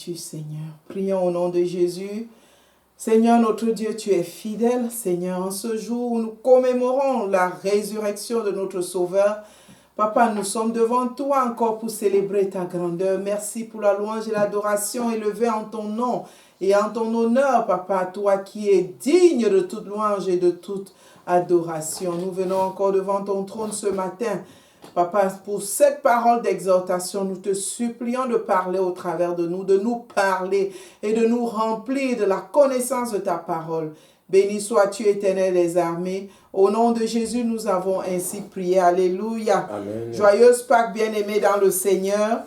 Seigneur, prions au nom de Jésus. Seigneur notre Dieu, tu es fidèle. Seigneur, en ce jour où nous commémorons la résurrection de notre Sauveur, Papa, nous sommes devant toi encore pour célébrer ta grandeur. Merci pour la louange et l'adoration élevée en ton nom et en ton honneur, Papa, toi qui es digne de toute louange et de toute adoration. Nous venons encore devant ton trône ce matin. Papa, pour cette parole d'exhortation, nous te supplions de parler au travers de nous parler et de nous remplir de la connaissance de ta parole. Béni sois-tu, Éternel des armées. Au nom de Jésus, nous avons ainsi prié. Alléluia. Amen. Joyeuse Pâques, bien-aimés dans le Seigneur.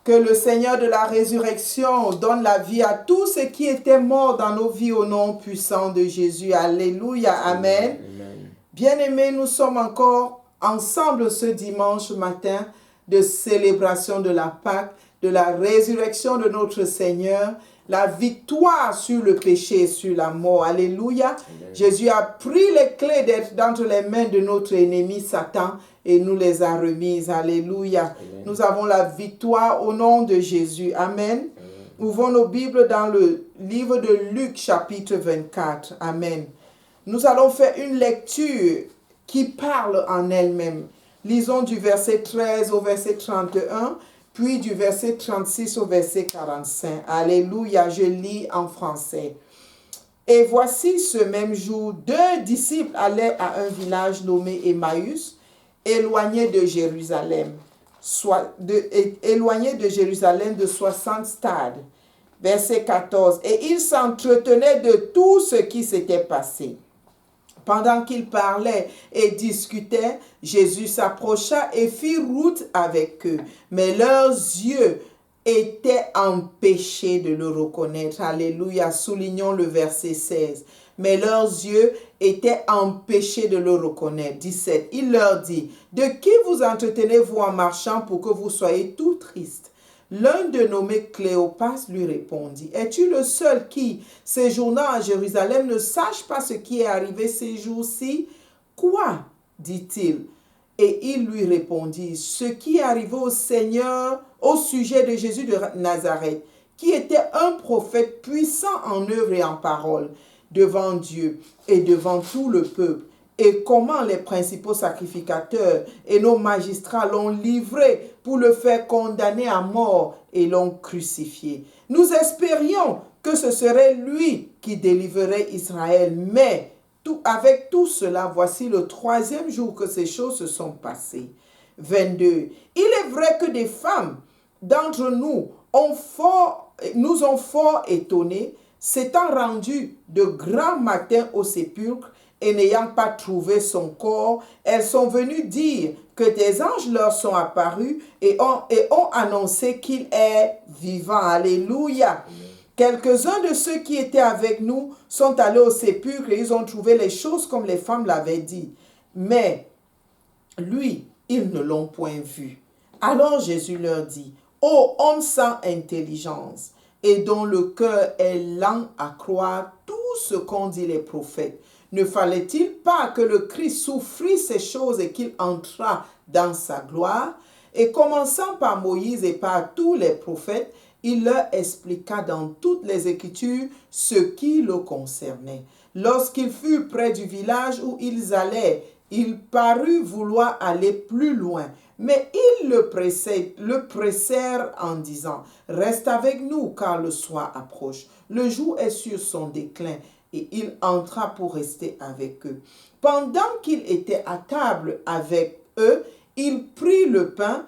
Que le Seigneur de la résurrection donne la vie à tous ceux qui étaient morts dans nos vies au nom puissant de Jésus. Alléluia. Amen. Amen. Bien-aimés, nous sommes encore ensemble ce dimanche matin de célébration de la Pâque, de la résurrection de notre Seigneur, la victoire sur le péché et sur la mort. Alléluia. Amen. Jésus a pris les clés d'entre les mains de notre ennemi Satan et nous les a remises. Alléluia. Amen. Nous avons la victoire au nom de Jésus. Amen. Amen. Ouvrons nos Bibles dans le livre de Luc chapitre 24. Amen. Nous allons faire une lecture qui parle en elle-même. Lisons du verset 13 au verset 31, puis du verset 36 au verset 45. Alléluia, je lis en français. Et voici ce même jour, 2 disciples allaient à un village nommé Emmaüs, éloigné de Jérusalem, de 60 stades. Verset 14. Et ils s'entretenaient de tout ce qui s'était passé. Pendant qu'ils parlaient et discutaient, Jésus s'approcha et fit route avec eux. Mais leurs yeux étaient empêchés de le reconnaître. Alléluia. Soulignons le verset 16. Mais leurs yeux étaient empêchés de le reconnaître. 17. Il leur dit, « De qui vous entretenez-vous en marchant pour que vous soyez tout tristes ?» L'un de nommé Cléopas lui répondit, « Es-tu le seul qui, séjournant à Jérusalem, ne sache pas ce qui est arrivé ces jours-ci? » « Quoi ?» dit-il. Et il lui répondit, « Ce qui est arrivé au Seigneur au sujet de Jésus de Nazareth, qui était un prophète puissant en œuvre et en parole, devant Dieu et devant tout le peuple. Et comment les principaux sacrificateurs et nos magistrats l'ont livré pour le faire condamner à mort et l'ont crucifié. Nous espérions que ce serait lui qui délivrerait Israël, mais avec tout cela, voici le 3e jour que ces choses se sont passées. 22. Il est vrai que des femmes d'entre nous nous ont fort étonnés, s'étant rendues de grand matin au sépulcre, et n'ayant pas trouvé son corps, elles sont venues dire que des anges leur sont apparus et ont annoncé qu'il est vivant. Alléluia. Quelques-uns de ceux qui étaient avec nous sont allés au sépulcre et ils ont trouvé les choses comme les femmes l'avaient dit. Mais lui, ils ne l'ont point vu. Alors Jésus leur dit, « Ô homme sans intelligence, et dont le cœur est lent à croire tout ce qu'ont dit les prophètes, ne fallait-il pas que le Christ souffrit ces choses et qu'il entrât dans sa gloire? » Et commençant par Moïse et par tous les prophètes, il leur expliqua dans toutes les Écritures ce qui le concernait. Lorsqu'ils furent près du village où ils allaient, il parut vouloir aller plus loin. Mais ils le pressèrent en disant, « Reste avec nous, car le soir approche. Le jour est sur son déclin. » Et il entra pour rester avec eux. Pendant qu'il était à table avec eux, il prit le pain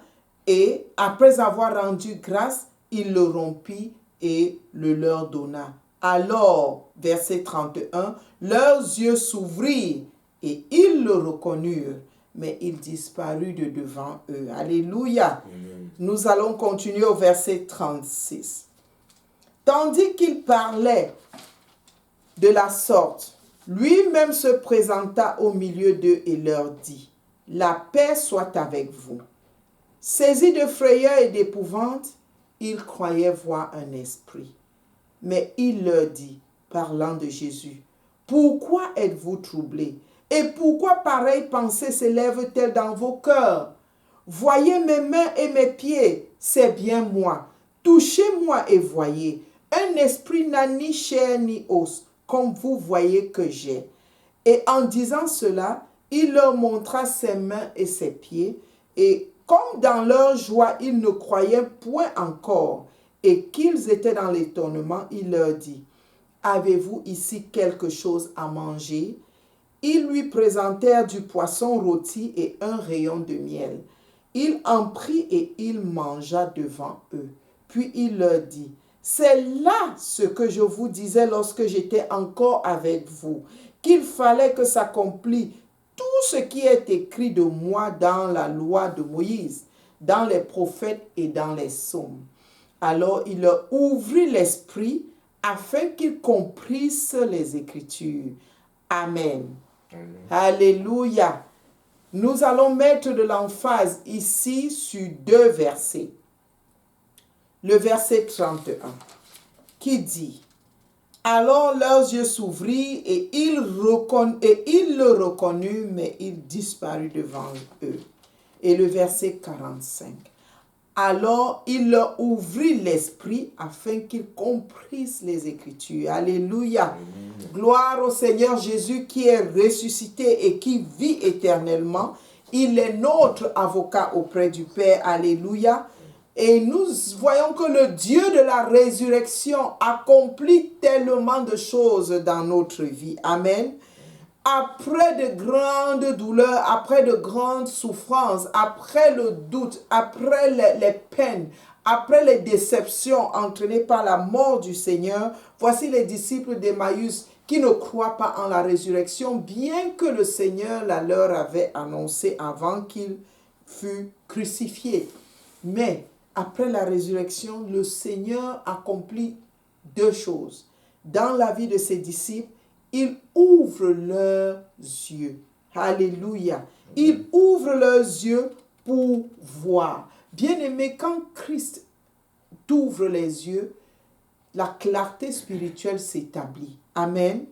et, après avoir rendu grâce, il le rompit et le leur donna. Alors, verset 31, leurs yeux s'ouvrirent et ils le reconnurent, mais il disparut de devant eux. Alléluia. Amen. Nous allons continuer au verset 36. Tandis qu'il parlait de la sorte, lui-même se présenta au milieu d'eux et leur dit, « La paix soit avec vous. » Saisis de frayeur et d'épouvante, ils croyaient voir un esprit. Mais il leur dit, parlant de Jésus, « Pourquoi êtes-vous troublés? Et pourquoi pareille pensée s'élève-t-elle dans vos cœurs? Voyez mes mains et mes pieds, c'est bien moi. touchez-moi et voyez. Un esprit n'a ni chair ni os, comme vous voyez que j'ai. Et en disant cela, il leur montra ses mains et ses pieds, et comme dans leur joie, ils ne croyaient point encore, et qu'ils étaient dans l'étonnement, il leur dit, avez-vous ici quelque chose à manger? Ils lui présentèrent du poisson rôti et un rayon de miel. Il en prit et il mangea devant eux. Puis il leur dit, c'est là ce que je vous disais lorsque j'étais encore avec vous, qu'il fallait que s'accomplisse tout ce qui est écrit de moi dans la loi de Moïse, dans les prophètes et dans les psaumes. Alors il leur ouvrit l'esprit afin qu'ils comprissent les Écritures. Amen. Amen. Alléluia. Nous allons mettre de l'emphase ici sur 2 versets. Le verset 31 qui dit, alors leurs yeux s'ouvrirent et ils le reconnurent, mais il disparut devant eux. Et le verset 45. Alors il leur ouvrit l'esprit afin qu'ils comprissent les Écritures. Alléluia. Amen. Gloire au Seigneur Jésus qui est ressuscité et qui vit éternellement. Il est notre avocat auprès du Père. Alléluia. Et nous voyons que le Dieu de la résurrection accomplit tellement de choses dans notre vie. Amen. Après de grandes douleurs, après de grandes souffrances, après le doute, après les peines, après les déceptions entraînées par la mort du Seigneur, voici les disciples d'Emmaüs qui ne croient pas en la résurrection, bien que le Seigneur la leur avait annoncé avant qu'il fût crucifié. Mais après la résurrection, le Seigneur accomplit 2 choses. Dans la vie de ses disciples, il ouvre leurs yeux. Alléluia. Il ouvre leurs yeux pour voir. Bien-aimé, quand Christ t'ouvre les yeux, la clarté spirituelle s'établit. Amen.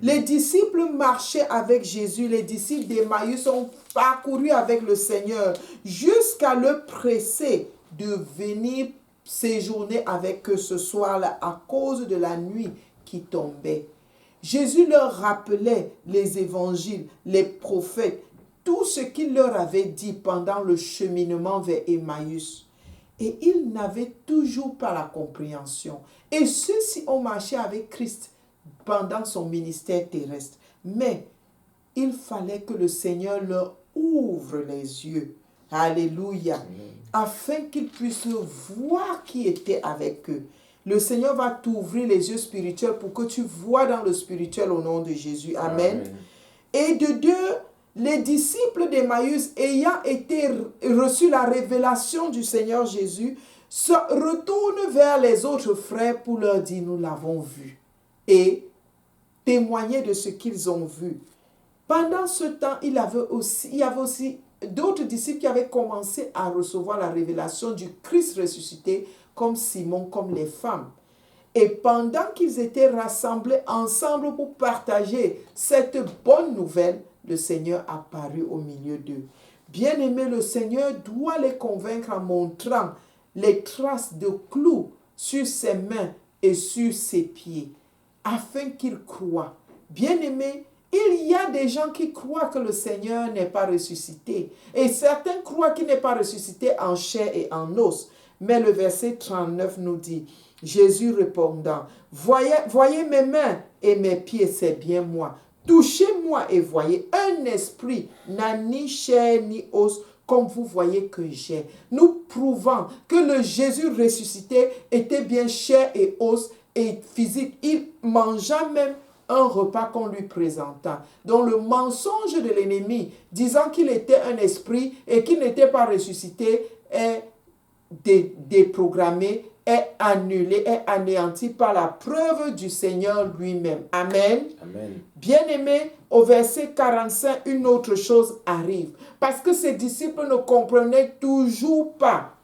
Les disciples marchaient avec Jésus. Les disciples d'Emmaüs ont parcouru avec le Seigneur jusqu'à le presser de venir séjourner avec eux ce soir-là à cause de la nuit qui tombait. Jésus leur rappelait les évangiles, les prophètes, tout ce qu'il leur avait dit pendant le cheminement vers Emmaüs. Et ils n'avaient toujours pas la compréhension. Et ceux-ci ont marché avec Christ pendant son ministère terrestre. Mais il fallait que le Seigneur leur ouvre les yeux. Alléluia. Amen. Afin qu'ils puissent voir qui était avec eux. Le Seigneur va t'ouvrir les yeux spirituels pour que tu vois dans le spirituel au nom de Jésus. Amen. Amen. Et de 2, les disciples d'Emmaüs, ayant été reçu la révélation du Seigneur Jésus, se retournent vers les autres frères pour leur dire, nous l'avons vu. Et témoigner de ce qu'ils ont vu. Pendant ce temps, il y avait aussi d'autres disciples qui avaient commencé à recevoir la révélation du Christ ressuscité, comme Simon, comme les femmes. Et pendant qu'ils étaient rassemblés ensemble pour partager cette bonne nouvelle, le Seigneur apparut au milieu d'eux. Bien-aimé, le Seigneur doit les convaincre en montrant les traces de clous sur ses mains et sur ses pieds, afin qu'ils croient. Bien-aimé, il y a des gens qui croient que le Seigneur n'est pas ressuscité. Et certains croient qu'il n'est pas ressuscité en chair et en os. Mais le verset 39 nous dit, Jésus répondant, voyez mes mains et mes pieds, c'est bien moi. Touchez-moi et voyez, un esprit n'a ni chair ni os, comme vous voyez que j'ai. Nous prouvons que le Jésus ressuscité était bien chair et os et physique. Il mangea même un repas qu'on lui présenta. Donc le mensonge de l'ennemi disant qu'il était un esprit et qu'il n'était pas ressuscité est déprogrammé, est annulé, est anéanti par la preuve du Seigneur lui-même. Amen. Amen. Bien-aimé, au verset 45, une autre chose arrive. Parce que ses disciples ne comprenaient toujours pas.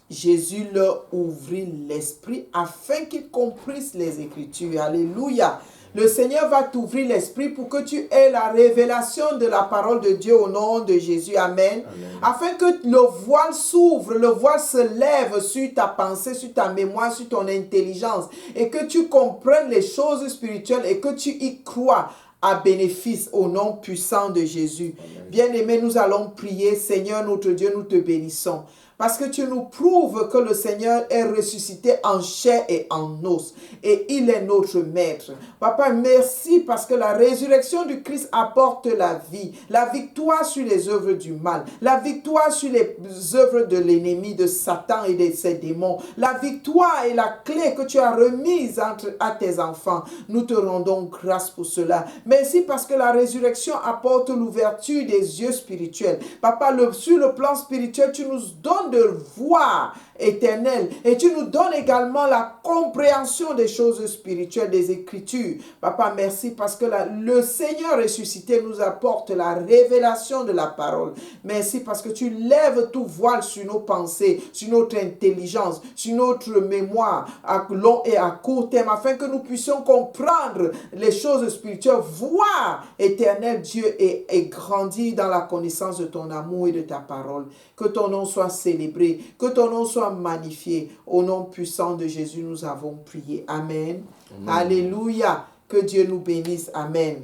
Jésus leur ouvrit l'esprit afin qu'ils comprissent les Écritures. Alléluia. Le Seigneur va t'ouvrir l'esprit pour que tu aies la révélation de la parole de Dieu au nom de Jésus. Amen. Afin que le voile s'ouvre, le voile se lève sur ta pensée, sur ta mémoire, sur ton intelligence et que tu comprennes les choses spirituelles et que tu y crois à bénéfice au nom puissant de Jésus. Bien-aimés, nous allons prier. Seigneur notre Dieu, nous te bénissons. Parce que tu nous prouves que le Seigneur est ressuscité en chair et en os. Et il est notre maître. Papa, merci parce que la résurrection du Christ apporte la vie. La victoire sur les œuvres du mal. La victoire sur les œuvres de l'ennemi, de Satan et de ses démons. La victoire et la clé que tu as remise à tes enfants. Nous te rendons grâce pour cela. Merci parce que la résurrection apporte l'ouverture des yeux spirituels. Papa, sur le plan spirituel, tu nous donnes de voir éternel et tu nous donnes également la compréhension des choses spirituelles des Écritures. Papa, merci parce que le Seigneur ressuscité nous apporte la révélation de la parole. Merci parce que tu lèves tout voile sur nos pensées, sur notre intelligence, sur notre mémoire à long et à court terme afin que nous puissions comprendre les choses spirituelles, voir éternel Dieu et grandir dans la connaissance de ton amour et de ta parole. Que ton nom soit célébré, que ton nom soit magnifié. Au nom puissant de Jésus, nous avons prié. Amen. Alléluia. Que Dieu nous bénisse. Amen.